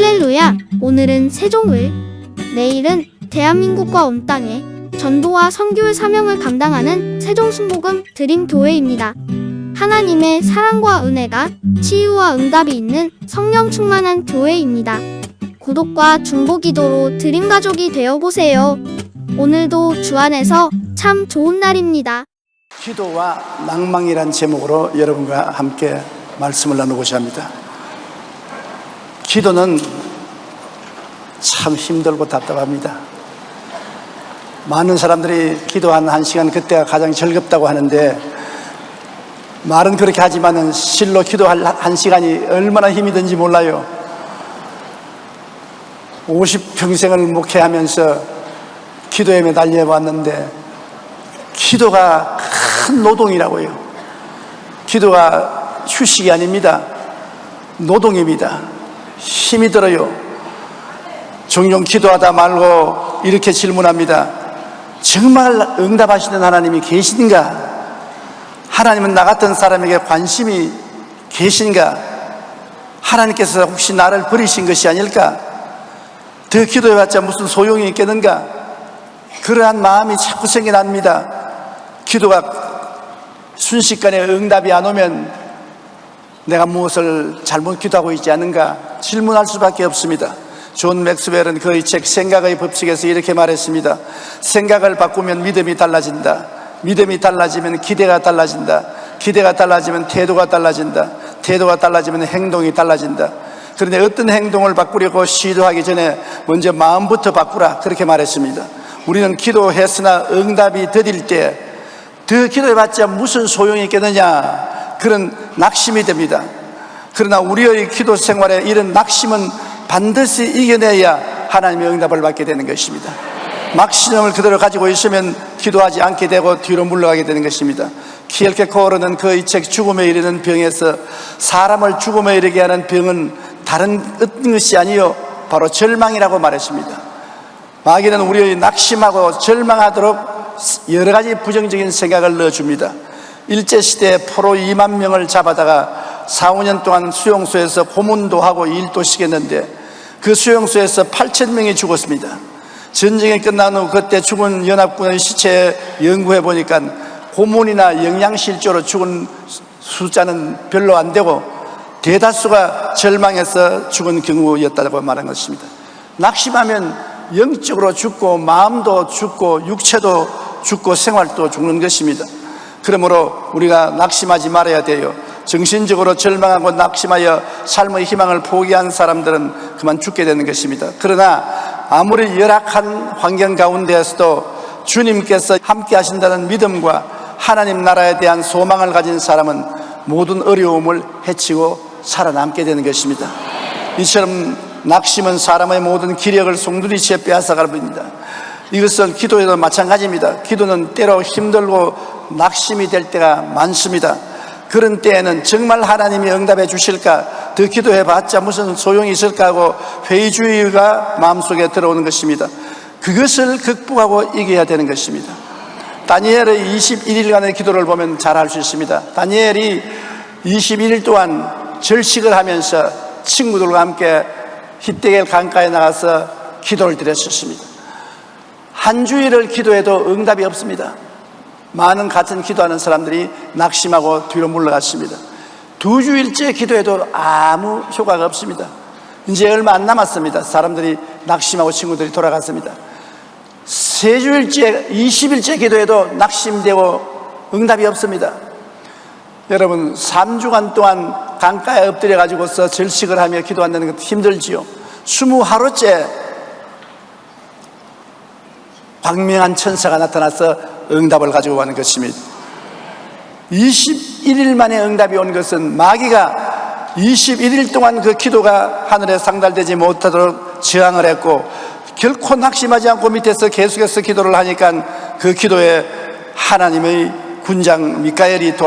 할렐루야! 오늘은 세종을, 내일은 대한민국과 온 땅에 전도와 선교의 사명을 감당하는 세종순복음 드림교회입니다. 하나님의 사랑과 은혜가 치유와 응답이 있는 성령 충만한 교회입니다. 구독과 중보기도로 드림가족이 되어보세요. 오늘도 주 안에서 참 좋은 날입니다. 기도와 낭망이란 제목으로 여러분과 함께 말씀을 나누고자 합니다. 기도는 참 힘들고 답답합니다. 많은 사람들이 기도한 1시간 그때가 가장 즐겁다고 하는데, 말은 그렇게 하지만 실로 기도할 1시간이 얼마나 힘이 든지 몰라요. 50평생을 목회하면서 기도에 매달려 왔는데, 기도가 큰 노동이라고요. 기도가 휴식이 아닙니다. 노동입니다. 힘이 들어요. 종종 기도하다 말고 이렇게 질문합니다. 정말 응답하시는 하나님이 계신가? 하나님은 나 같은 사람에게 관심이 계신가? 하나님께서 혹시 나를 버리신 것이 아닐까? 더 기도해봤자 무슨 소용이 있겠는가? 그러한 마음이 자꾸 생겨납니다. 기도가 순식간에 응답이 안 오면 내가 무엇을 잘못 기도하고 있지 않은가 질문할 수밖에 없습니다. 존 맥스웰은 그의 책 생각의 법칙에서 이렇게 말했습니다. 생각을 바꾸면 믿음이 달라진다. 믿음이 달라지면 기대가 달라진다. 기대가 달라지면 태도가 달라진다. 태도가 달라지면 행동이 달라진다. 그런데 어떤 행동을 바꾸려고 시도하기 전에 먼저 마음부터 바꾸라, 그렇게 말했습니다. 우리는 기도했으나 응답이 더딜 때 더 기도해봤자 무슨 소용이 있겠느냐, 그런 낙심이 됩니다. 그러나 우리의 기도 생활에 이런 낙심은 반드시 이겨내야 하나님의 응답을 받게 되는 것입니다. 막신형을 그대로 가지고 있으면 기도하지 않게 되고 뒤로 물러가게 되는 것입니다. 키엘케코어르는 그의 책 죽음에 이르는 병에서 사람을 죽음에 이르게 하는 병은 다른 어떤 것이 아니요 바로 절망이라고 말했습니다. 마귀는 우리의 낙심하고 절망하도록 여러 가지 부정적인 생각을 넣어줍니다. 일제시대에 포로 2만 명을 잡아다가 4, 5년 동안 수용소에서 고문도 하고 일도 시켰는데 그 수용소에서 8,000명이 죽었습니다. 전쟁이 끝난 후 그때 죽은 연합군의 시체 연구해 보니까 고문이나 영양실조로 죽은 숫자는 별로 안 되고 대다수가 절망해서 죽은 경우였다고 말한 것입니다. 낙심하면 영적으로 죽고 마음도 죽고 육체도 죽고 생활도 죽는 것입니다. 그러므로 우리가 낙심하지 말아야 돼요. 정신적으로 절망하고 낙심하여 삶의 희망을 포기한 사람들은 그만 죽게 되는 것입니다. 그러나 아무리 열악한 환경 가운데에서도 주님께서 함께 하신다는 믿음과 하나님 나라에 대한 소망을 가진 사람은 모든 어려움을 헤치고 살아남게 되는 것입니다. 이처럼 낙심은 사람의 모든 기력을 송두리째 빼앗아갑니다. 이것은 기도에도 마찬가지입니다. 기도는 때로 힘들고 낙심이 될 때가 많습니다. 그런 때에는 정말 하나님이 응답해 주실까, 더 기도해봤자 무슨 소용이 있을까 하고 회의주의가 마음속에 들어오는 것입니다. 그것을 극복하고 이겨야 되는 것입니다. 다니엘의 21일간의 기도를 보면 잘 알 수 있습니다. 다니엘이 21일 동안 절식을 하면서 친구들과 함께 히데겔 강가에 나가서 기도를 드렸었습니다. 한 주일을 기도해도 응답이 없습니다. 많은 같은 기도하는 사람들이 낙심하고 뒤로 물러갔습니다. 2주일째 기도해도 아무 효과가 없습니다. 이제 얼마 안 남았습니다. 사람들이 낙심하고 친구들이 돌아갔습니다. 3주일째 20일째 기도해도 낙심되고 응답이 없습니다. 여러분, 3주간 동안 강가에 엎드려 가지고서 절식을 하며 기도한다는 것도 힘들지요. 20하루째 광명한 천사가 나타나서 응답을 가지고 가는 것입니다. 21일 만에 응답이 온 것은 마귀가 21일 동안 그 기도가 하늘에 상달되지 못하도록 저항을 했고, 결코 낙심하지 않고 밑에서 계속해서 기도를 하니까 그 기도에 하나님의 군장 미카엘이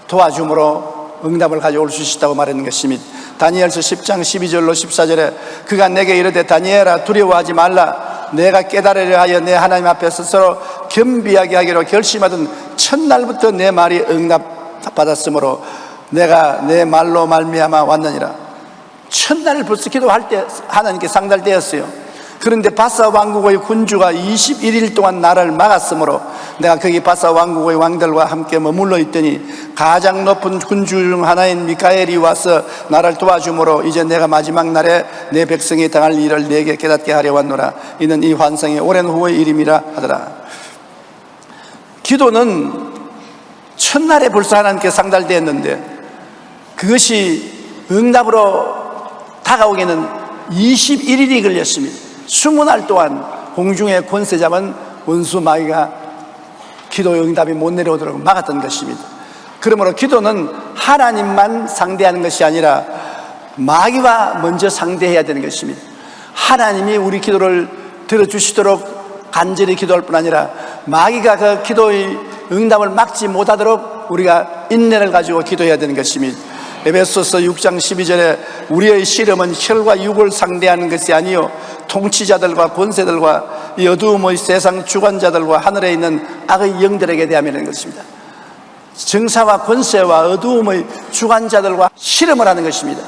도와줌으로 응답을 가져올 수 있다고 말하는 것입니다. 다니엘서 10장 12절로 14절에 그가 내게 이르되 다니엘아 두려워하지 말라. 내가 깨달으려 하여 내 하나님 앞에 스스로 겸비하게 하기로 결심하던 첫날부터 내 말이 응답받았으므로 내가 내 말로 말미암아 왔느니라. 첫날 벌써 기도할 때 하나님께 상달되었어요. 그런데 바사 왕국의 군주가 21일 동안 나를 막았으므로 내가 거기 바사 왕국의 왕들과 함께 머물러 있더니 가장 높은 군주 중 하나인 미카엘이 와서 나를 도와주므로 이제 내가 마지막 날에 내 백성이 당할 일을 내게 깨닫게 하려 왔노라. 이는 이 환상이 오랜 후의 일임이라 하더라. 기도는 첫날에 벌써 하나님께 상달되었는데 그것이 응답으로 다가오기에는 21일이 걸렸습니다. 20날 동안 공중의 권세 잡은 원수 마귀가 기도의 응답이 못 내려오도록 막았던 것입니다. 그러므로 기도는 하나님만 상대하는 것이 아니라 마귀와 먼저 상대해야 되는 것입니다. 하나님이 우리 기도를 들어주시도록 간절히 기도할 뿐 아니라 마귀가 그 기도의 응답을 막지 못하도록 우리가 인내를 가지고 기도해야 되는 것입니다. 에베소서 6장 12절에 우리의 시름은 혈과 육을 상대하는 것이 아니요 통치자들과 권세들과 이 어두움의 세상 주관자들과 하늘에 있는 악의 영들에게 대하는 것입니다. 정사와 권세와 어두움의 주관자들과 씨름을 하는 것입니다.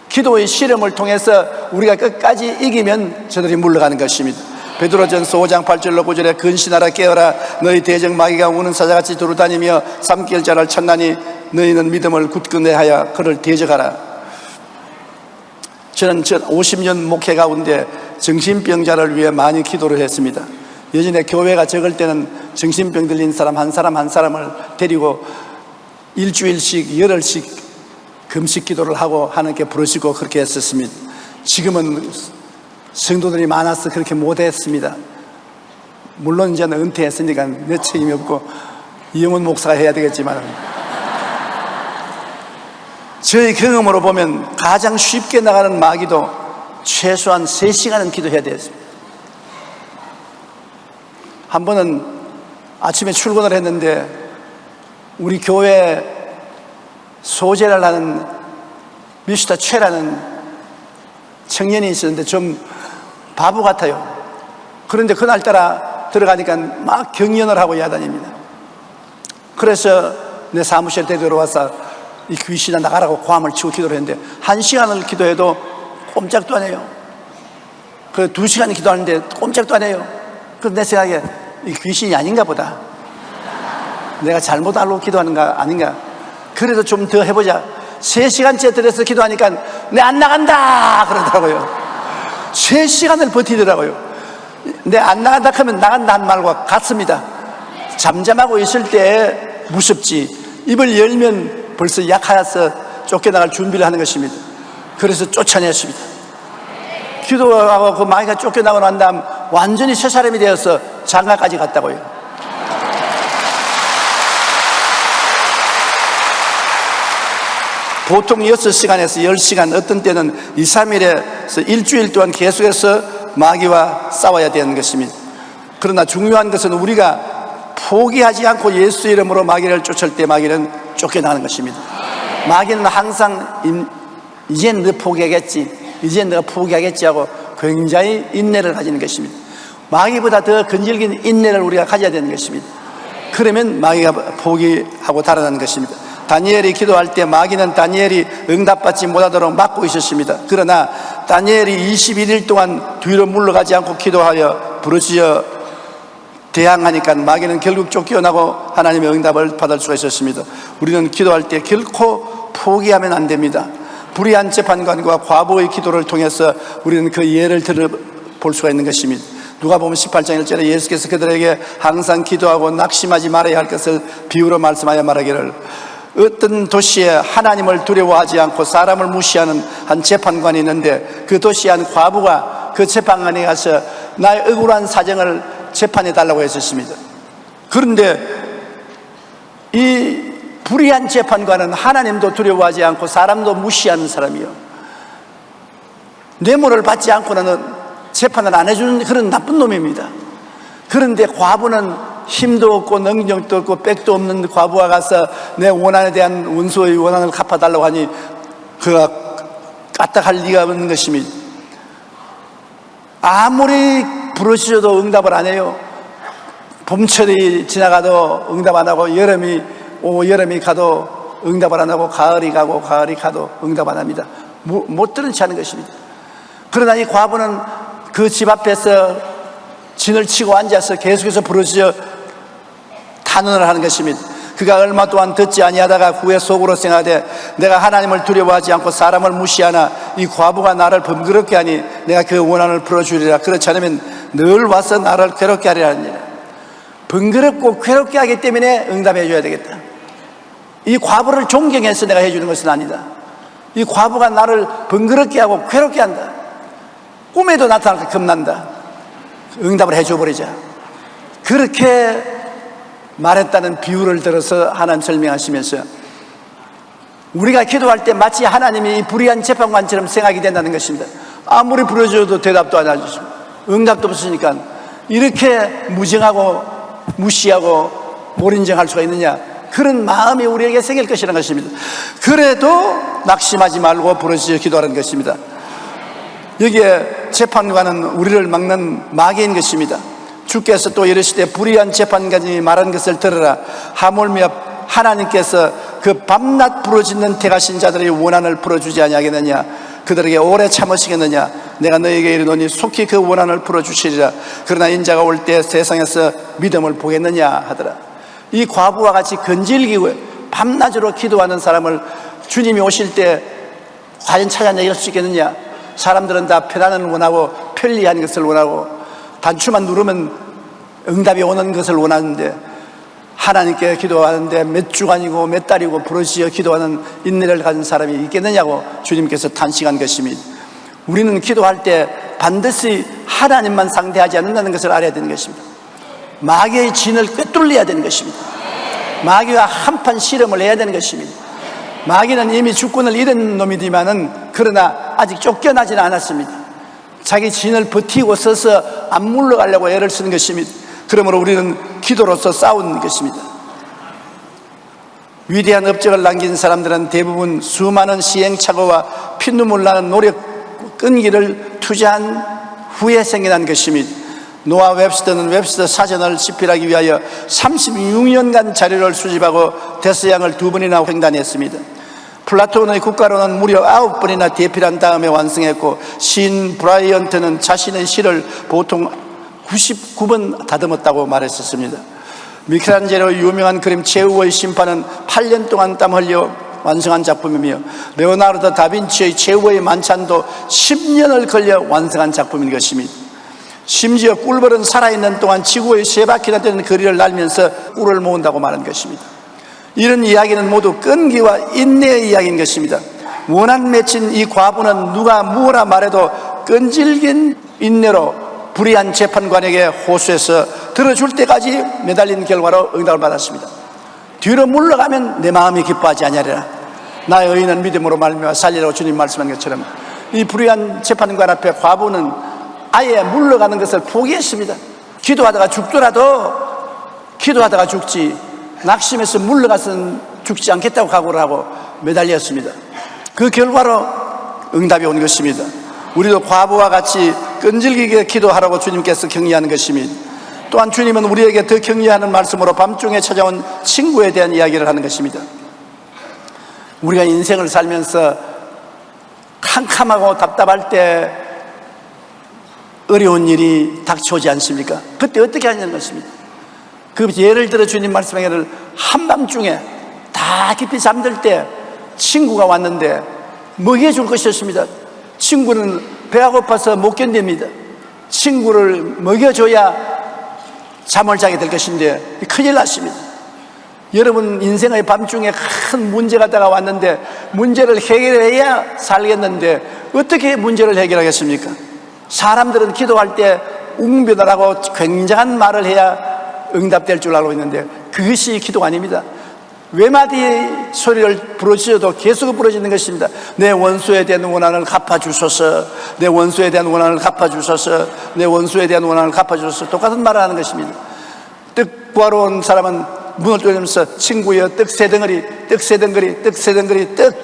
기도의 씨름을 통해서 우리가 끝까지 이기면 저들이 물러가는 것입니다. 베드로전서 5장 8절로 9절에 근신하라 깨어라 너희 대적 마귀가 우는 사자같이 두루다니며 삼킬 자를 찾나니 너희는 믿음을 굳건히 하여 그를 대적하라. 저는 50년 목회 가운데 정신병자를 위해 많이 기도를 했습니다. 예전에 교회가 적을 때는 정신병 들린 사람 한 사람을 데리고 일주일씩 열흘씩 금식 기도를 하고 하나님께 부르시고 그렇게 했었습니다. 지금은 성도들이 많아서 그렇게 못했습니다. 물론 이제는 은퇴했으니까 내 책임이 없고 이영훈 목사가 해야 되겠지만 저희 경험으로 보면 가장 쉽게 나가는 마귀도 최소한 3시간은 기도해야 되었습니다. 한 번은 아침에 출근을 했는데 우리 교회 소재를 하는 미스터 최라는 청년이 있었는데 좀 바보 같아요. 그런데 그날따라 들어가니까 막 경연을 하고 야단입니다. 그래서 내 사무실에 들어와서 이 귀신아 나가라고 고함을 치고 기도를 했는데 1시간을 기도해도 꼼짝도 안 해요. 그 2시간 기도하는데 꼼짝도 안 해요. 그래서 내 생각에 이 귀신이 아닌가 보다. 내가 잘못 알고 기도하는가 아닌가. 그래도 좀 더 해보자. 3시간째 들어서 기도하니까 내 안 나간다 그러더라고요. 3시간을 버티더라고요. 내 안 나간다 하면 나간다 말고 같습니다. 잠잠하고 있을 때 무섭지 입을 열면 벌써 약하여서 쫓겨나갈 준비를 하는 것입니다. 그래서 쫓아냈습니다. 기도하고 그 마귀가 쫓겨나고 난 다음 완전히 새 사람이 되어서 장가까지 갔다고요. 보통 6시간에서 10시간, 어떤 때는 2, 3일에서 일주일 동안 계속해서 마귀와 싸워야 되는 것입니다. 그러나 중요한 것은 우리가 포기하지 않고 예수 이름으로 마귀를 쫓을 때 마귀는 쫓겨나는 것입니다. 마귀는 항상 이젠 너 포기하겠지, 이젠 너가 포기하겠지 하고 굉장히 인내를 가지는 것입니다. 마귀보다 더 근질긴 인내를 우리가 가져야 되는 것입니다. 그러면 마귀가 포기하고 달아나는 것입니다. 다니엘이 기도할 때 마귀는 다니엘이 응답받지 못하도록 막고 있었습니다. 그러나 다니엘이 21일 동안 뒤로 물러가지 않고 기도하여 부르짖어 대항하니까 마귀는 결국 쫓겨나고 하나님의 응답을 받을 수가 있었습니다. 우리는 기도할 때 결코 포기하면 안 됩니다. 불의한 재판관과 과부의 기도를 통해서 우리는 그 예를 들어볼 수가 있는 것입니다. 누가복음 18장 1절에 예수께서 그들에게 항상 기도하고 낙심하지 말아야 할 것을 비유로 말씀하여 말하기를 어떤 도시에 하나님을 두려워하지 않고 사람을 무시하는 한 재판관이 있는데 그 도시에 한 과부가 그 재판관에 가서 나의 억울한 사정을 재판해 달라고 했었습니다. 그런데 이 불의한 재판관은 하나님도 두려워하지 않고 사람도 무시하는 사람이요, 뇌물을 받지 않고는 재판을 안 해주는 그런 나쁜 놈입니다. 그런데 과부는 힘도 없고 능력도 없고 백도 없는 과부가 가서 내 원한에 대한 원수의 원한을 갚아달라고 하니 그가 까딱할 리가 없는 것입니다. 아무리 부르짖어도 응답을 안 해요. 봄철이 지나가도 응답 안 하고 여름이 가도 응답을 안 하고 가을이 가도 응답 안 합니다. 못 들은 채 하는 것입니다. 그러나 이 과부는 그 집 앞에서 진을 치고 앉아서 계속해서 부르짖어 탄원을 하는 것입니다. 그가 얼마 동안 듣지 아니하다가 후에 속으로 생각하되 내가 하나님을 두려워하지 않고 사람을 무시하나 이 과부가 나를 번거롭게 하니 내가 그 원한을 풀어주리라. 그렇지 않으면 늘 와서 나를 괴롭게 하리라 하니라. 번거롭고 괴롭게 하기 때문에 응답해 줘야 되겠다. 이 과부를 존경해서 내가 해주는 것은 아니다. 이 과부가 나를 번거롭게 하고 괴롭게 한다. 꿈에도 나타나서 겁난다. 응답을 해줘 버리자. 그렇게 말했다는 비유를 들어서 하나님 설명하시면서 우리가 기도할 때 마치 하나님이 불의한 재판관처럼 생각이 된다는 것입니다. 아무리 부르짖어도 대답도 안 해주시고 응답도 없으니까 이렇게 무정하고 무시하고 몰인정할 수가 있느냐, 그런 마음이 우리에게 생길 것이라는 것입니다. 그래도 낙심하지 말고 부르짖어 기도하는 것입니다. 여기에 재판관은 우리를 막는 마귀인 것입니다. 주께서 또 이르시되 불의한 재판관이 말한 것을 들으라. 하물며 하나님께서 그 밤낮 부르짖는 택하신 자들의 원한을 풀어주지 아니하겠느냐. 그들에게 오래 참으시겠느냐. 내가 너에게 이르노니 속히 그 원한을 풀어주시리라. 그러나 인자가 올 때 세상에서 믿음을 보겠느냐 하더라. 이 과부와 같이 건질기고 밤낮으로 기도하는 사람을 주님이 오실 때 과연 찾아내길 수 있겠느냐. 사람들은 다 편안을 원하고 편리한 것을 원하고 단추만 누르면 응답이 오는 것을 원하는데, 하나님께 기도하는데 몇 주간이고 몇 달이고 부르짖어 기도하는 인내를 가진 사람이 있겠느냐고 주님께서 탄식한 것입니다. 우리는 기도할 때 반드시 하나님만 상대하지 않는다는 것을 알아야 되는 것입니다. 마귀의 진을 꿰뚫려야 되는 것입니다. 마귀와 한판 실험을 해야 되는 것입니다. 마귀는 이미 주권을 잃은 놈이지만은 그러나 아직 쫓겨나지는 않았습니다. 자기 진을 버티고 서서 안 물러가려고 애를 쓰는 것입니다. 그러므로 우리는 기도로서 싸우는 것입니다. 위대한 업적을 남긴 사람들은 대부분 수많은 시행착오와 피눈물 나는 노력 끈기를 투자한 후에 생겨난 것입니다. 노아 웹스터는 웹스터 사전을 집필하기 위하여 36년간 자료를 수집하고 대서양을 2번이나 횡단했습니다. 플라톤의 국가론은 무려 9번이나 대필한 다음에 완성했고, 시인 브라이언트는 자신의 시를 보통 99번 다듬었다고 말했었습니다. 미켈란젤로의 유명한 그림 최후의 심판은 8년 동안 땀 흘려 완성한 작품이며, 레오나르도 다빈치의 최후의 만찬도 10년을 걸려 완성한 작품인 것입니다. 심지어 꿀벌은 살아있는 동안 지구의 3바퀴나 되는 거리를 날면서 꿀을 모은다고 말한 것입니다. 이런 이야기는 모두 끈기와 인내의 이야기인 것입니다. 원한 맺힌 이 과부는 누가 무엇라 말해도 끈질긴 인내로 불의한 재판관에게 호소해서 들어줄 때까지 매달린 결과로 응답을 받았습니다. 뒤로 물러가면 내 마음이 기뻐하지 아니하리라. 나의 의인은 믿음으로 말미암아 살리라고 주님 말씀한 것처럼, 이 불의한 재판관 앞에 과부는 아예 물러가는 것을 포기했습니다. 기도하다가 죽더라도 기도하다가 죽지, 낙심해서 물러가서는 죽지 않겠다고 각오를 하고 매달렸습니다. 그 결과로 응답이 온 것입니다. 우리도 과부와 같이 끈질기게 기도하라고 주님께서 격려하는 것입니다. 또한 주님은 우리에게 더 격려하는 말씀으로 밤중에 찾아온 친구에 대한 이야기를 하는 것입니다. 우리가 인생을 살면서 캄캄하고 답답할 때 어려운 일이 닥쳐오지 않습니까? 그때 어떻게 하냐는 것입니다. 그 예를 들어 주님 말씀하기를, 한밤중에 다 깊이 잠들 때 친구가 왔는데 먹여줄 것이었습니다. 친구는 배가 고파서 못 견딥니다. 친구를 먹여줘야 잠을 자게 될 것인데 큰일 났습니다. 여러분 인생의 밤중에 큰 문제가 다가왔는데 문제를 해결해야 살겠는데 어떻게 문제를 해결하겠습니까? 사람들은 기도할 때 웅변하라고 굉장한 말을 해야 응답될 줄 알고 있는데 그것이 기도가 아닙니다. 외마디 소리를 부르짖어도 계속 부르짖는 것입니다. 내 원수에 대한 원한을 갚아주소서, 내 원수에 대한 원한을 갚아주소서, 내 원수에 대한 원한을 갚아주소서. 똑같은 말을 하는 것입니다. 떡 구하러 온 사람은 문을 돌리면서 친구여 떡 세 덩어리, 떡 세 덩어리, 떡 세 덩어리, 떡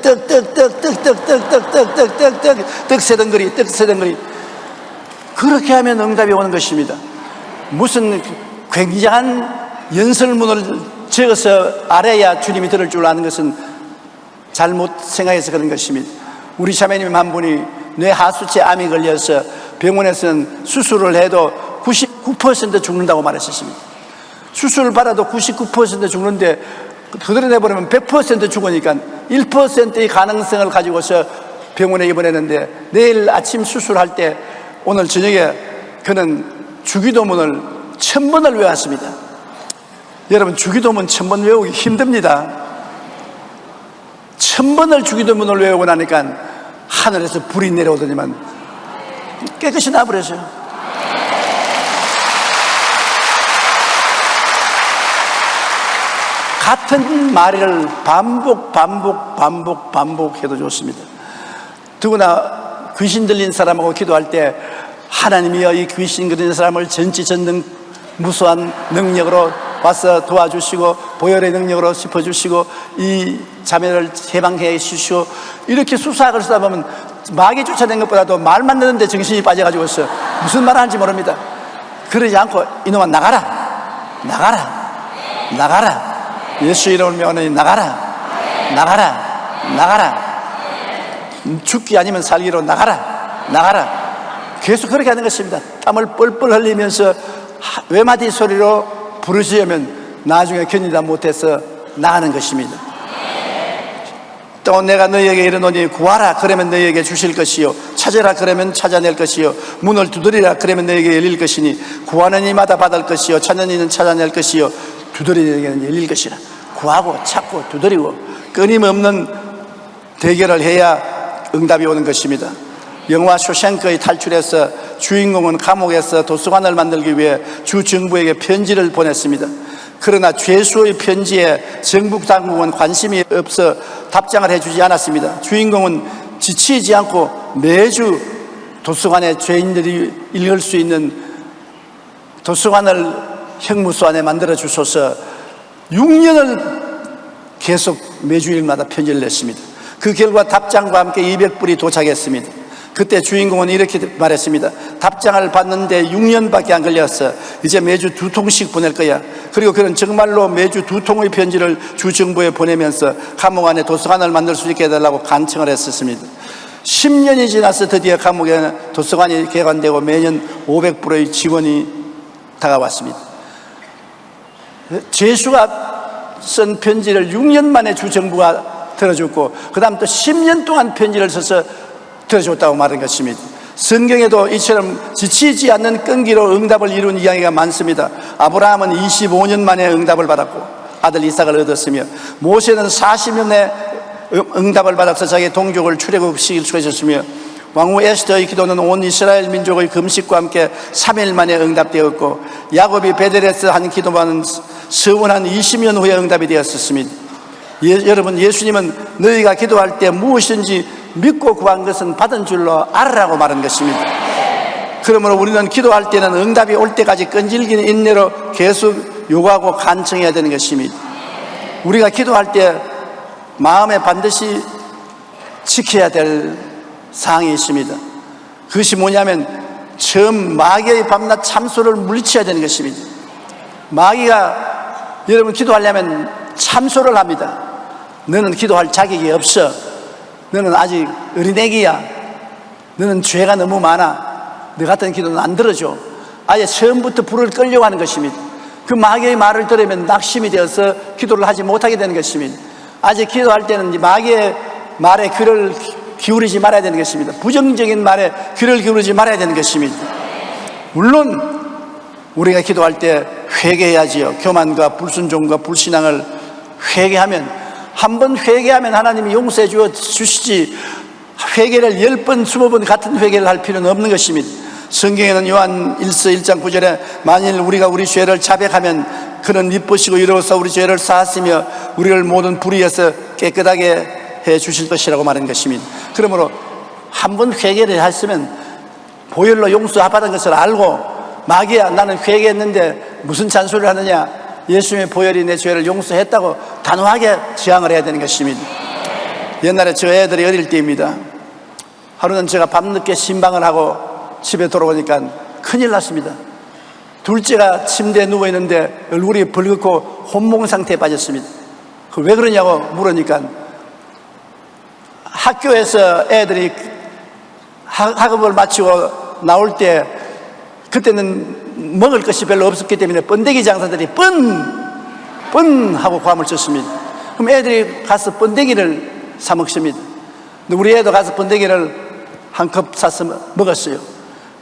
세 덩어리, 떡 세 덩어리. 그렇게 하면 응답이 오는 것입니다. 무슨 굉장한 연설문을 적어서 알아야 주님이 들을 줄 아는 것은 잘못 생각해서 그런 것입니다. 우리 자매님 한 분이 뇌 하수체 암이 걸려서 병원에서는 수술을 해도 99% 죽는다고 말했었습니다. 수술을 받아도 99% 죽는데 그대로 내버리면 100% 죽으니까 1%의 가능성을 가지고서 병원에 입원했는데 내일 아침 수술할 때 오늘 저녁에 그는 주기도문을 1000번을 외웠습니다. 여러분, 주기도문 1000번 외우기 힘듭니다. 1000번을 주기도문을 외우고 나니까 하늘에서 불이 내려오더니만 깨끗이 나버렸어요. 같은 말을 반복해도 좋습니다. 더구나 귀신 들린 사람하고 기도할 때 하나님이여 이 귀신 들린 사람을 전지전능 무수한 능력으로 와서 도와주시고 보혈의 능력으로 짚어주시고 이 자매를 해방해 주시오. 이렇게 수사학을 쓰다 보면 마귀 쫓아낸 것보다도 말만 듣는데 정신이 빠져가지고 있어. 무슨 말 하는지 모릅니다. 그러지 않고 이놈아 나가라, 나가라, 나가라. 예수 이름을 명하노니 나가라, 나가라, 나가라. 죽기 아니면 살기로 나가라, 나가라. 계속 그렇게 하는 것입니다. 땀을 뻘뻘 흘리면서 외마디 소리로 부르시려면 나중에 견디다 못해서 나가는 것입니다. 또 내가 너희에게 이르노니 구하라 그러면 너희에게 주실 것이요 찾으라 그러면 찾아낼 것이요 문을 두드리라 그러면 너희에게 열릴 것이니 구하는 이마다 받을 것이요 찾는 이는 찾아낼 것이요 두드리는 이에게는 열릴 것이라. 구하고 찾고 두드리고 끊임없는 대결을 해야 응답이 오는 것입니다. 영화 쇼생크의 탈출에서 주인공은 감옥에서 도서관을 만들기 위해 주 정부에게 편지를 보냈습니다. 그러나 죄수의 편지에 정부 당국은 관심이 없어 답장을 해주지 않았습니다. 주인공은 지치지 않고 매주 도서관에 죄인들이 읽을 수 있는 도서관을 형무소 안에 만들어 주소서 6년을 계속 매주일마다 편지를 냈습니다. 그 결과 답장과 함께 200불이 도착했습니다. 그때 주인공은 이렇게 말했습니다. 답장을 받는데 6년밖에 안 걸렸어. 이제 매주 2통씩 보낼 거야. 그리고 그는 정말로 매주 2통의 편지를 주 정부에 보내면서 감옥 안에 도서관을 만들 수 있게 해달라고 간청을 했었습니다. 10년이 지나서 드디어 감옥에 도서관이 개관되고 매년 500불의 지원이 다가왔습니다. 죄수가 쓴 편지를 6년 만에 주 정부가 들어줬고 그 다음 또 10년 동안 편지를 써서 들어줬다고 말한 것입니다. 성경에도 이처럼 지치지 않는 끈기로 응답을 이룬 이야기가 많습니다. 아브라함은 25년 만에 응답을 받았고 아들 이삭을 얻었으며 모세는 40년에 응답을 받아서 자기의 동족을 출애굽시킬 수 있었으며 왕후 에스더의 기도는 온 이스라엘 민족의 금식과 함께 3일 만에 응답되었고 야곱이 베델에서 한 기도만 서원한 20년 후에 응답이 되었습니다. 여러분, 예수님은 너희가 기도할 때 무엇인지 믿고 구한 것은 받은 줄로 알으라고 말한 것입니다. 그러므로 우리는 기도할 때는 응답이 올 때까지 끈질긴 인내로 계속 요구하고 간청해야 되는 것입니다. 우리가 기도할 때 마음에 반드시 지켜야 될 사항이 있습니다. 그것이 뭐냐면 처음 마귀의 밤낮 참소를 물리쳐야 되는 것입니다. 마귀가 여러분 기도하려면 참소를 합니다. 너는 기도할 자격이 없어. 너는 아직 어린애기야. 너는 죄가 너무 많아. 너 같은 기도는 안 들어줘. 아예 처음부터 불을 끌려고 하는 것입니다. 그 마귀의 말을 들으면 낙심이 되어서 기도를 하지 못하게 되는 것입니다. 아직 기도할 때는 마귀의 말에 귀를 기울이지 말아야 되는 것입니다. 부정적인 말에 귀를 기울이지 말아야 되는 것입니다. 물론 우리가 기도할 때 회개해야지요. 교만과 불순종과 불신앙을 회개하면, 한번 회개하면 하나님이 용서해 주시지 회개를 10번 20번 같은 회개를 할 필요는 없는 것입니다. 성경에는 요한 1서 1장 9절에 만일 우리가 우리 죄를 자백하면 그는 미쁘시고 이로써 우리 죄를 사하시며 우리를 모든 불의에서 깨끗하게 해 주실 것이라고 말한 것입니다. 그러므로 한번 회개를 했으면 보혈로 용서받은 것을 알고 마귀야 나는 회개했는데 무슨 잔소리를 하느냐, 예수님의 보혈이 내 죄를 용서했다고 단호하게 저항을 해야 되는 것입니다. 옛날에 저 애들이 어릴 때입니다. 하루는 제가 밤늦게 신방을 하고 집에 돌아오니까 큰일 났습니다. 둘째가 침대에 누워있는데 얼굴이 벌겋고 혼몽 상태에 빠졌습니다. 왜 그러냐고 물으니까 학교에서 애들이 학업을 마치고 나올 때 그때는 먹을 것이 별로 없었기 때문에 번데기 장사들이 뻔 하고 고함을 쳤습니다. 그럼 애들이 가서 번데기를 사 먹습니다. 근데 우리 애도 가서 번데기를 한 컵 사서 먹었어요.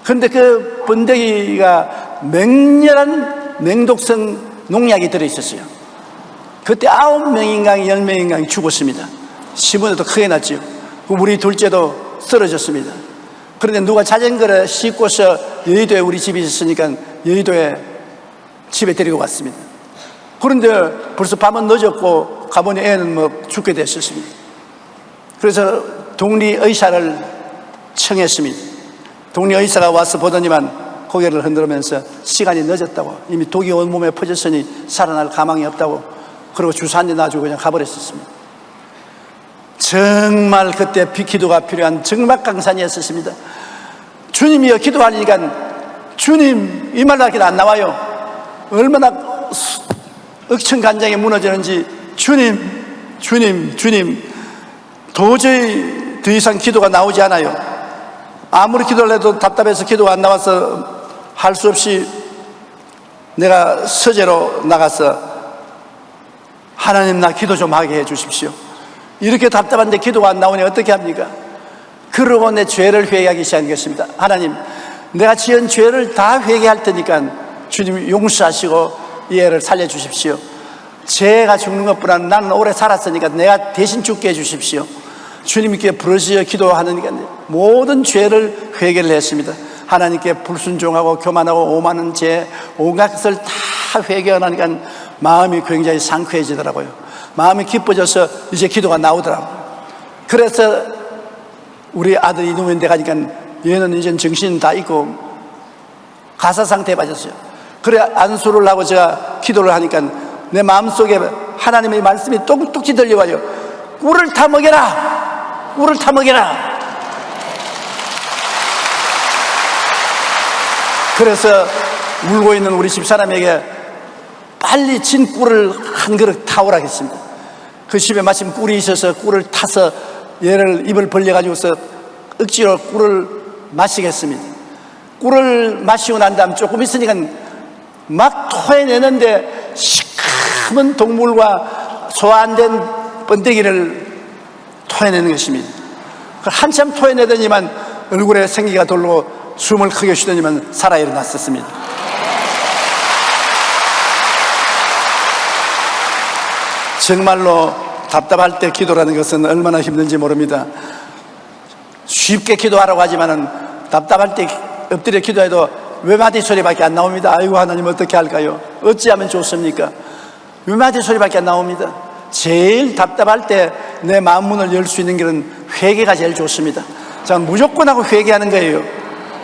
그런데 그 번데기가 맹렬한 냉독성 농약이 들어있었어요. 그때 9명인가 10명인가 죽었습니다. 신문에도 크게 났죠. 우리 둘째도 쓰러졌습니다. 그런데 누가 자전거를 싣고서 여의도에 우리 집이 있었으니까 여의도에 집에 데리고 왔습니다. 그런데 벌써 밤은 늦었고 가보니 애는 뭐 죽게 됐었습니다. 그래서 독립의사를 청했습니다. 독립의사가 와서 보더니만 고개를 흔들면서 시간이 늦었다고, 이미 독이 온몸에 퍼졌으니 살아날 가망이 없다고, 그리고 주사 한 대 놔주고 그냥 가버렸었습니다. 정말 그때 기도가 필요한 정말 강산이었습니다. 주님이여 기도하니까 주님 이 말밖에 안 나와요. 얼마나 억천간장이 무너지는지 주님 도저히 더 이상 기도가 나오지 않아요. 아무리 기도를 해도 답답해서 기도가 안 나와서 할 수 없이 내가 서재로 나가서 하나님 나 기도 좀 하게 해 주십시오. 이렇게 답답한데 기도가 안 나오니 어떻게 합니까? 그러고 내 죄를 회개하기 시작한 것입니다. 하나님 내가 지은 죄를 다 회개할 테니까 주님 용서하시고 이 애를 살려주십시오. 죄가 죽는 것보다 나는 오래 살았으니까 내가 대신 죽게 해주십시오. 주님께 부르짖어 기도하니까 모든 죄를 회개를 했습니다. 하나님께 불순종하고 교만하고 오만한 죄 온갖 것을 다 회개하니까 마음이 굉장히 상쾌해지더라고요. 마음이 기뻐져서 이제 기도가 나오더라고요. 그래서 우리 아들이 누워있는데 가니까 얘는 이제 정신 다 잊고 가사 상태에 빠졌어요. 그래 안수를 하고 제가 기도를 하니까 내 마음속에 하나님의 말씀이 똑똑히 들려와요. 꿀을 타 먹여라, 꿀을 타 먹여라. 그래서 울고 있는 우리 집사람에게 빨리 진 꿀을 한 그릇 타오라 했습니다. 그 집에 마침 꿀이 있어서 꿀을 타서 얘를 입을 벌려가지고서 억지로 꿀을 마시겠습니다. 꿀을 마시고 난 다음 조금 있으니까 막 토해내는데 시커먼 동물과 소화 안 된 번데기를 토해내는 것입니다. 한참 토해내더니만 얼굴에 생기가 돌고 숨을 크게 쉬더니만 살아 일어났었습니다. 정말로 답답할 때 기도라는 것은 얼마나 힘든지 모릅니다. 쉽게 기도하라고 하지만은 답답할 때 엎드려 기도해도 외마디 소리밖에 안 나옵니다. 아이고 하나님 어떻게 할까요? 어찌하면 좋습니까? 외마디 소리밖에 안 나옵니다. 제일 답답할 때 내 마음 문을 열 수 있는 길은 회개가 제일 좋습니다. 자, 무조건 하고 회개하는 거예요.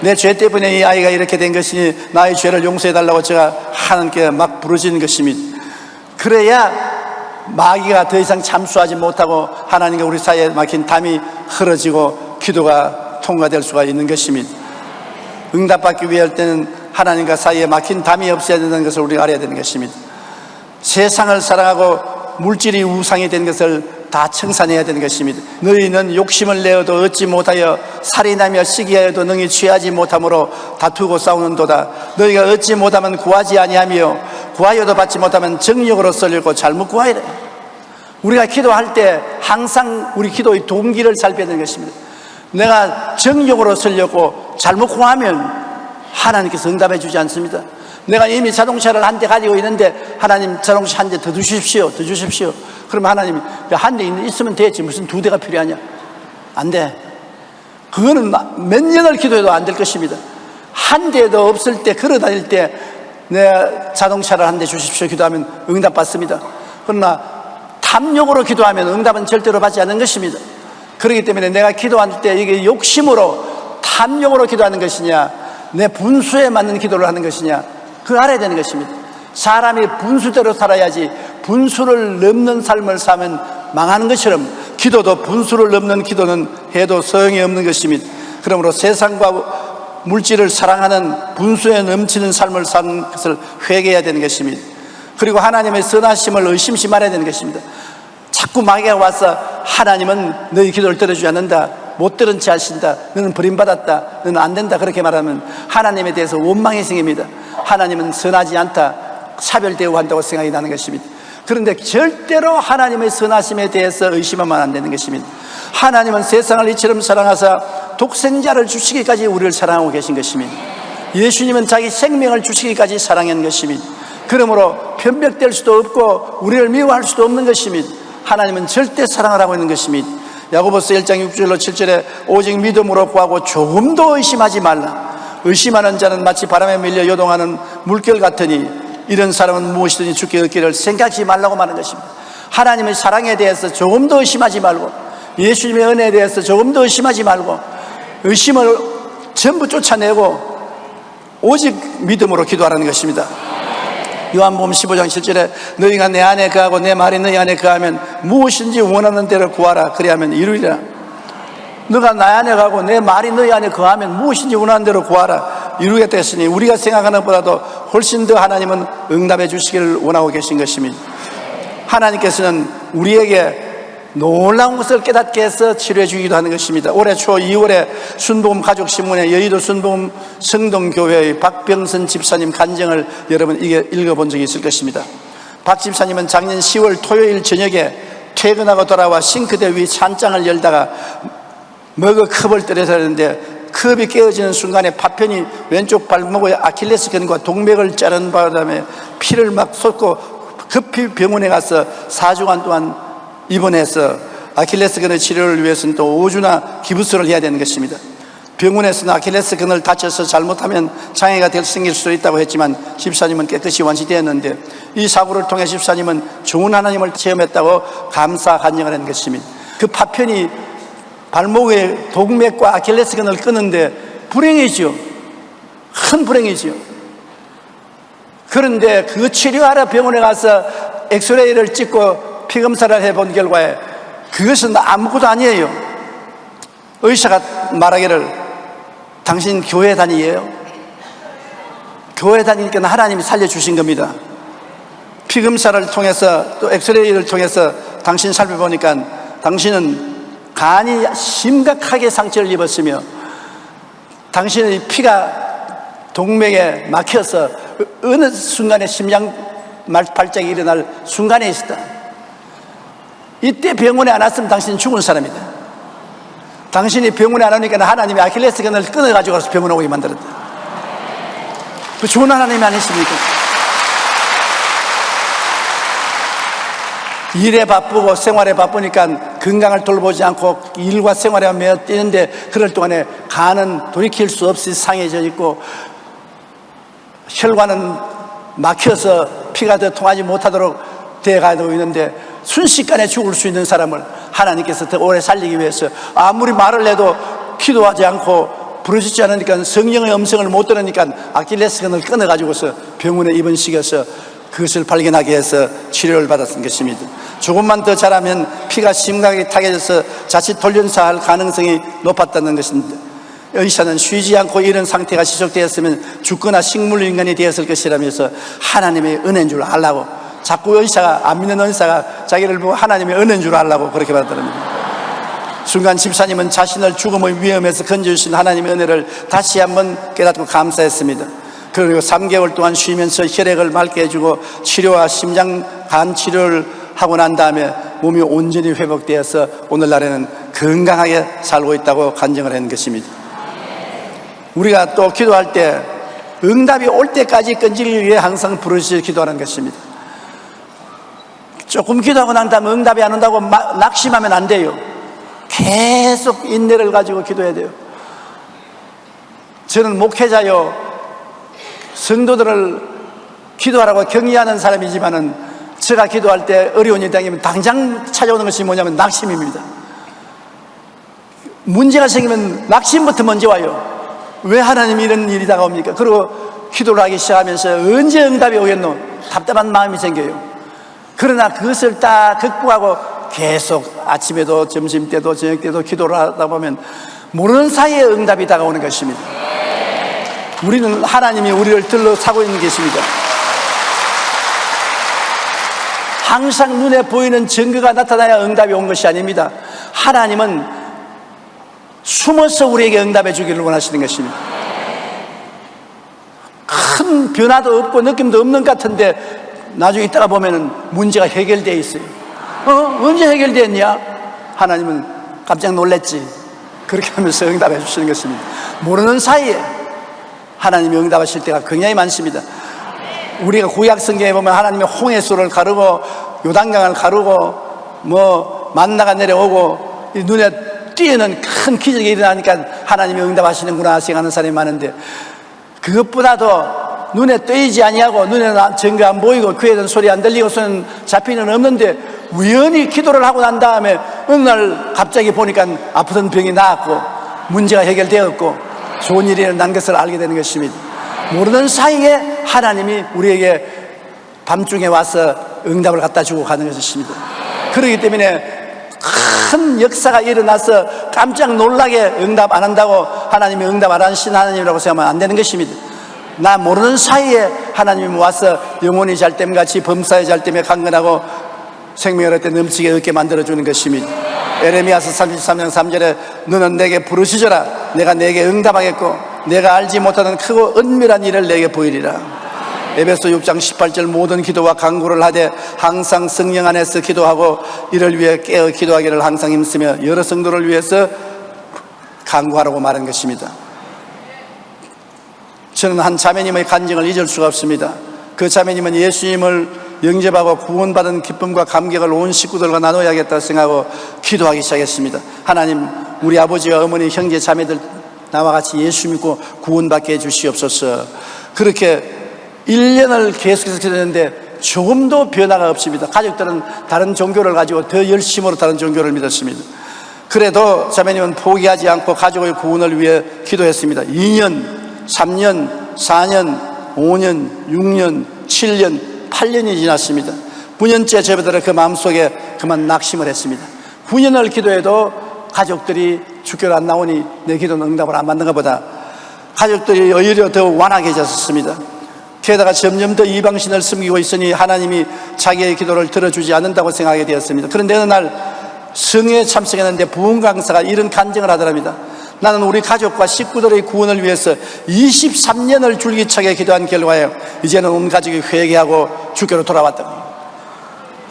내 죄 때문에 이 아이가 이렇게 된 것이니 나의 죄를 용서해달라고 제가 하나님께 막 부르짖는 것입니다. 그래야 마귀가 더 이상 참수하지 못하고 하나님과 우리 사이에 막힌 담이 흐려지고 기도가 통과될 수가 있는 것입니다. 응답받기 위할 때는 하나님과 사이에 막힌 담이 없어야 된다는 것을 우리가 알아야 되는 것입니다. 세상을 사랑하고 물질이 우상이 된 것을 다 청산해야 되는 것입니다. 너희는 욕심을 내어도 얻지 못하여 살인하며 시기하여도 능히 취하지 못함으로 다투고 싸우는도다. 너희가 얻지 못하면 구하지 아니하며 구하여도 받지 못하면 정욕으로 썰리고 잘못 구하이래. 우리가 기도할 때 항상 우리 기도의 동기를 살펴야 되는 것입니다. 내가 정욕으로 썰렸고 잘못 구하면 하나님께서 응답해 주지 않습니다. 내가 이미 자동차를 한 대 가지고 있는데 하나님 자동차 한 대 더 주십시오, 더 주십시오. 그러면 하나님이 한 대 있으면 되지 무슨 두 대가 필요하냐? 안 돼. 그거는 몇 년을 기도해도 안 될 것입니다. 한 대도 없을 때 걸어 다닐 때 내 자동차를 한 대 주십시오 기도하면 응답받습니다. 그러나 탐욕으로 기도하면 응답은 절대로 받지 않는 것입니다. 그렇기 때문에 내가 기도할 때 이게 욕심으로 탐욕으로 기도하는 것이냐 내 분수에 맞는 기도를 하는 것이냐 그걸 알아야 되는 것입니다. 사람이 분수대로 살아야지 분수를 넘는 삶을 사면 망하는 것처럼 기도도 분수를 넘는 기도는 해도 소용이 없는 것입니다. 그러므로 세상과 물질을 사랑하는 분수에 넘치는 삶을 사는 것을 회개해야 되는 것입니다. 그리고 하나님의 선하심을 의심치 말아야 되는 것입니다. 자꾸 마귀가 와서 하나님은 너희 기도를 들어주지 않는다, 못 들은 채 하신다, 너는 버림받았다, 너는 안 된다, 그렇게 말하면 하나님에 대해서 원망이 생깁니다. 하나님은 선하지 않다, 차별 대우한다고 생각이 나는 것입니다. 그런데 절대로 하나님의 선하심에 대해서 의심하면 안 되는 것입니다. 하나님은 세상을 이처럼 사랑하사 독생자를 주시기까지 우리를 사랑하고 계신 것입니다. 예수님은 자기 생명을 주시기까지 사랑한 것입니다. 그러므로 편벽될 수도 없고 우리를 미워할 수도 없는 것입니다. 하나님은 절대 사랑을 하고 있는 것입니다. 야고보서 1장 6절로 7절에 오직 믿음으로 구하고 조금도 의심하지 말라. 의심하는 자는 마치 바람에 밀려 요동하는 물결 같으니 이런 사람은 무엇이든지 죽게 얻기를 생각지 말라고 말하는 것입니다. 하나님의 사랑에 대해서 조금도 의심하지 말고, 예수님의 은혜에 대해서 조금도 의심하지 말고, 의심을 전부 쫓아내고 오직 믿음으로 기도하라는 것입니다. 요한복음 15장 7절에 너희가 내 안에 거하고 내 말이 너희 안에 거하면 무엇인지 원하는 대로 구하라, 그리하면 이루리라. 너가 나 안에 가고 내 말이 너희 안에 거하면 무엇인지 원하는 대로 구하라, 이루겠다 했으니 우리가 생각하는 것보다도 훨씬 더 하나님은 응답해 주시기를 원하고 계신 것입니다. 하나님께서는 우리에게 놀라운 것을 깨닫게 해서 치료해 주기도 하는 것입니다. 올해 초 2월에 순복음 가족신문에 여의도 순복음 성동교회의 박병선 집사님 간증을 여러분 읽어본 적이 있을 것입니다. 박 집사님은 작년 10월 토요일 저녁에 퇴근하고 돌아와 싱크대 위 찬장을 열다가 머그컵을 떨어져 했는데 컵이 깨어지는 순간에 파편이 왼쪽 발목의 아킬레스건과 동맥을 자른 바람에 피를 막 쏟고 급히 병원에 가서 4주간 동안 입원해서 아킬레스건의 치료를 위해서는 또 5주나 기부스를 해야 되는 것입니다. 병원에서는 아킬레스건을 다쳐서 잘못하면 장애가 생길 수도 있다고 했지만 집사님은 깨끗이 완치되었는데, 이 사고를 통해 집사님은 좋은 하나님을 체험했다고 감사 간증을 한 것입니다. 그 파편이 발목의 동맥과 아킬레스건을 끊는데 불행이죠. 큰 불행이죠. 그런데 그 치료하러 병원에 가서 엑스레이를 찍고 피검사를 해본 결과에 그것은 아무것도 아니에요. 의사가 말하기를 당신 교회 다니에요? 교회 다니니까 하나님이 살려주신 겁니다. 피검사를 통해서 또 엑스레이를 통해서 당신 살펴보니까 당신은 간이 심각하게 상처를 입었으며 당신의 피가 동맥에 막혀서 어느 순간에 심장 발작이 일어날 순간에 있었다. 이때 병원에 안 왔으면 당신은 죽은 사람이다. 당신이 병원에 안 오니까 하나님이 아킬레스건을 끊어가지고 병원에 오게 만들었다. 그 좋은 하나님이 아니십니까? 일에 바쁘고 생활에 바쁘니까 건강을 돌보지 않고 일과 생활에 매어 뛰는데 그럴 동안에 간은 돌이킬 수 없이 상해져 있고 혈관은 막혀서 피가 더 통하지 못하도록 되어가고 있는데 순식간에 죽을 수 있는 사람을 하나님께서 더 오래 살리기 위해서 아무리 말을 해도 기도하지 않고 부르짖지 않으니까 성령의 음성을 못 들으니까 아킬레스건을 끊어가지고서 병원에 입원시켜서 그것을 발견하게 해서 치료를 받았던 것입니다. 조금만 더 자라면 피가 심각하게 타개져서 자칫 돌연사할 가능성이 높았다는 것입니다. 의사는 쉬지 않고 이런 상태가 지속되었으면 죽거나 식물인간이 되었을 것이라면서 하나님의 은혜인 줄 알라고, 자꾸 의사가, 안 믿는 의사가 자기를 보고 하나님의 은혜인 줄 알라고 그렇게 말하더랍니다. 순간 집사님은 자신을 죽음의 위험에서 건져주신 하나님의 은혜를 다시 한번 깨닫고 감사했습니다. 그리고 3개월 동안 쉬면서 혈액을 맑게 해주고 치료와 심장 간 치료를 하고 난 다음에 몸이 온전히 회복되어서 오늘날에는 건강하게 살고 있다고 간증을 한 것입니다. 우리가 또 기도할 때 응답이 올 때까지 끈질기게 위해 항상 부르짖어 기도하는 것입니다. 조금 기도하고 난 다음에 응답이 안 온다고 낙심하면 안 돼요. 계속 인내를 가지고 기도해야 돼요. 저는 목회자요, 성도들을 기도하라고 격려하는 사람이지만은 제가 기도할 때 어려운 일이 생기면 당장 찾아오는 것이 뭐냐면 낙심입니다. 문제가 생기면 낙심부터 먼저 와요. 왜 하나님이 이런 일이 다가옵니까? 그리고 기도를 하기 시작하면서 언제 응답이 오겠노? 답답한 마음이 생겨요. 그러나 그것을 다 극복하고 계속 아침에도 점심 때도 저녁 때도 기도를 하다 보면 모르는 사이에 응답이 다가오는 것입니다. 우리는 하나님이 우리를 둘러싸고 있는 것입니다. 항상 눈에 보이는 증거가 나타나야 응답이 온 것이 아닙니다. 하나님은 숨어서 우리에게 응답해 주기를 원하시는 것입니다. 큰 변화도 없고 느낌도 없는 것 같은데 나중에 있다가 보면은 문제가 해결되어 있어요. 언제 해결됐냐? 하나님은 깜짝 놀랐지. 그렇게 하면서 응답해 주시는 것입니다. 모르는 사이에 하나님이 응답하실 때가 굉장히 많습니다. 우리가 구약 성경에 보면 하나님이 홍해수를 가르고 요단강을 가르고 만나가 내려오고 눈에 띄는 큰 기적이 일어나니까 하나님이 응답하시는구나 생각하는 사람이 많은데, 그것보다도 눈에 뜨이지 아니하고 눈에 증거 안 보이고 귀에 든 소리 안 들리고 손은 잡히는 없는데 우연히 기도를 하고 난 다음에 어느 날 갑자기 보니까 아프던 병이 나았고 문제가 해결되었고 좋은 일이 일어난 것을 알게 되는 것입니다. 모르는 사이에 하나님이 우리에게 밤중에 와서 응답을 갖다 주고 가는 것입니다. 그렇기 때문에 큰 역사가 일어나서 깜짝 놀라게 응답 안 한다고 하나님이 응답 안 하신 하나님이라고 생각하면 안 되는 것입니다. 나 모르는 사이에 하나님이 와서 영혼이 잘됨같이 범사의 잘됨에 강건하고 생명을 얻게 넘치게 얻게 만들어주는 것입니다. 에레미야서 33장 3절에 너는 내게 부르짖어라. 내가 내게 응답하겠고 내가 알지 못하는 크고 은밀한 일을 내게 보이리라. 에베소 6장 18절 모든 기도와 간구를 하되 항상 성령 안에서 기도하고 이를 위해 깨어 기도하기를 항상 힘쓰며 여러 성도를 위해서 간구하라고 말한 것입니다. 저는 한 자매님의 간증을 잊을 수가 없습니다. 그 자매님은 예수님을 영접하고 구원받은 기쁨과 감격을 온 식구들과 나눠야겠다 생각하고 기도하기 시작했습니다. 하나님, 우리 아버지와 어머니, 형제, 자매들 나와 같이 예수 믿고 구원받게 해주시옵소서. 그렇게 1년을 계속해서 기도했는데 조금도 변화가 없습니다. 가족들은 다른 종교를 가지고 더 열심으로 다른 종교를 믿었습니다. 그래도 자매님은 포기하지 않고 가족의 구원을 위해 기도했습니다. 2년, 3년, 4년, 5년, 6년, 7년, 8년이 지났습니다. 9년째 저희들은 그 마음속에 그만 낙심을 했습니다. 9년을 기도해도 가족들이 주교를 안 나오니 내 기도는 응답을 안 받는가 보다. 가족들이 오히려 더 완악해졌습니다. 게다가 점점 더 이방신을 섬기고 있으니 하나님이 자기의 기도를 들어주지 않는다고 생각하게 되었습니다. 그런데 어느 날 성회에 참석했는데 부흥 강사가 이런 간증을 하더랍니다. 나는 우리 가족과 식구들의 구원을 위해서 23년을 줄기차게 기도한 결과에 이제는 온 가족이 회개하고 주교로 돌아왔다.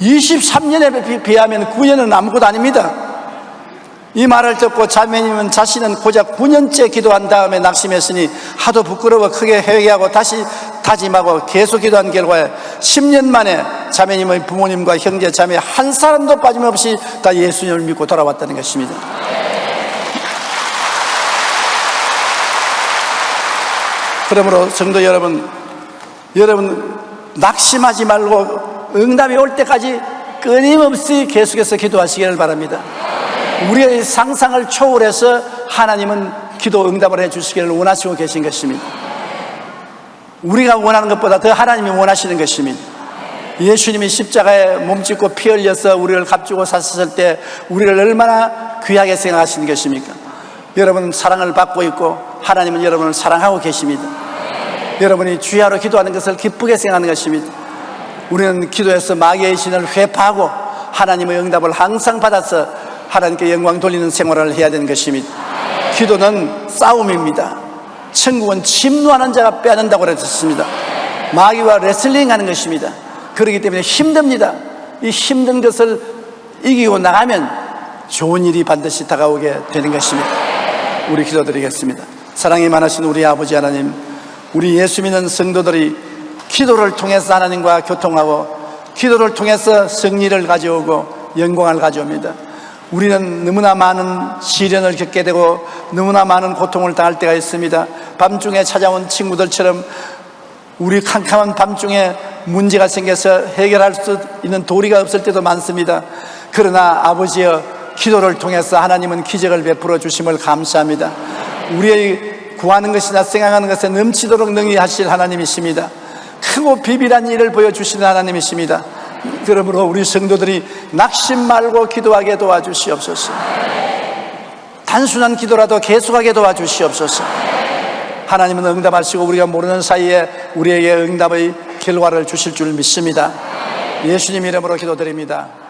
23년에 비하면 9년은 아무것도 아닙니다. 이 말을 듣고 자매님은 자신은 고작 9년째 기도한 다음에 낙심했으니 하도 부끄러워 크게 회개하고 다시 다짐하고 계속 기도한 결과에 10년 만에 자매님의 부모님과 형제 자매 한 사람도 빠짐없이 다 예수님을 믿고 돌아왔다는 것입니다. 그러므로 성도 여러분 낙심하지 말고 응답이 올 때까지 끊임없이 계속해서 기도하시기를 바랍니다. 우리의 상상을 초월해서 하나님은 기도 응답을 해주시기를 원하시고 계신 것입니다. 우리가 원하는 것보다 더 하나님이 원하시는 것입니다. 예수님이 십자가에 몸짓고 피 흘려서 우리를 값주고 사셨을 때 우리를 얼마나 귀하게 생각하시는 것입니까? 여러분은 사랑을 받고 있고 하나님은 여러분을 사랑하고 계십니다. 여러분이 주야로 기도하는 것을 기쁘게 생각하는 것입니다. 우리는 기도해서 마귀의 신을 회파하고 하나님의 응답을 항상 받아서 하나님께 영광 돌리는 생활을 해야 되는 것입니다. 기도는 싸움입니다. 천국은 침노하는 자가 빼앗는다고 그랬습니다. 마귀와 레슬링하는 것입니다. 그렇기 때문에 힘듭니다. 이 힘든 것을 이기고 나가면 좋은 일이 반드시 다가오게 되는 것입니다. 우리 기도드리겠습니다. 사랑이 많으신 우리 아버지 하나님, 우리 예수 믿는 성도들이 기도를 통해서 하나님과 교통하고 기도를 통해서 승리를 가져오고 영광을 가져옵니다. 우리는 너무나 많은 시련을 겪게 되고 너무나 많은 고통을 당할 때가 있습니다. 밤중에 찾아온 친구들처럼 우리 캄캄한 밤중에 문제가 생겨서 해결할 수 있는 도리가 없을 때도 많습니다. 그러나 아버지여, 기도를 통해서 하나님은 기적을 베풀어 주심을 감사합니다. 우리의 구하는 것이나 생각하는 것에 넘치도록 능히 하실 하나님이십니다. 크고 비밀한 일을 보여주시는 하나님이십니다. 그러므로 우리 성도들이 낙심 말고 기도하게 도와주시옵소서. 단순한 기도라도 계속하게 도와주시옵소서. 하나님은 응답하시고 우리가 모르는 사이에 우리에게 응답의 결과를 주실 줄 믿습니다. 예수님 이름으로 기도드립니다.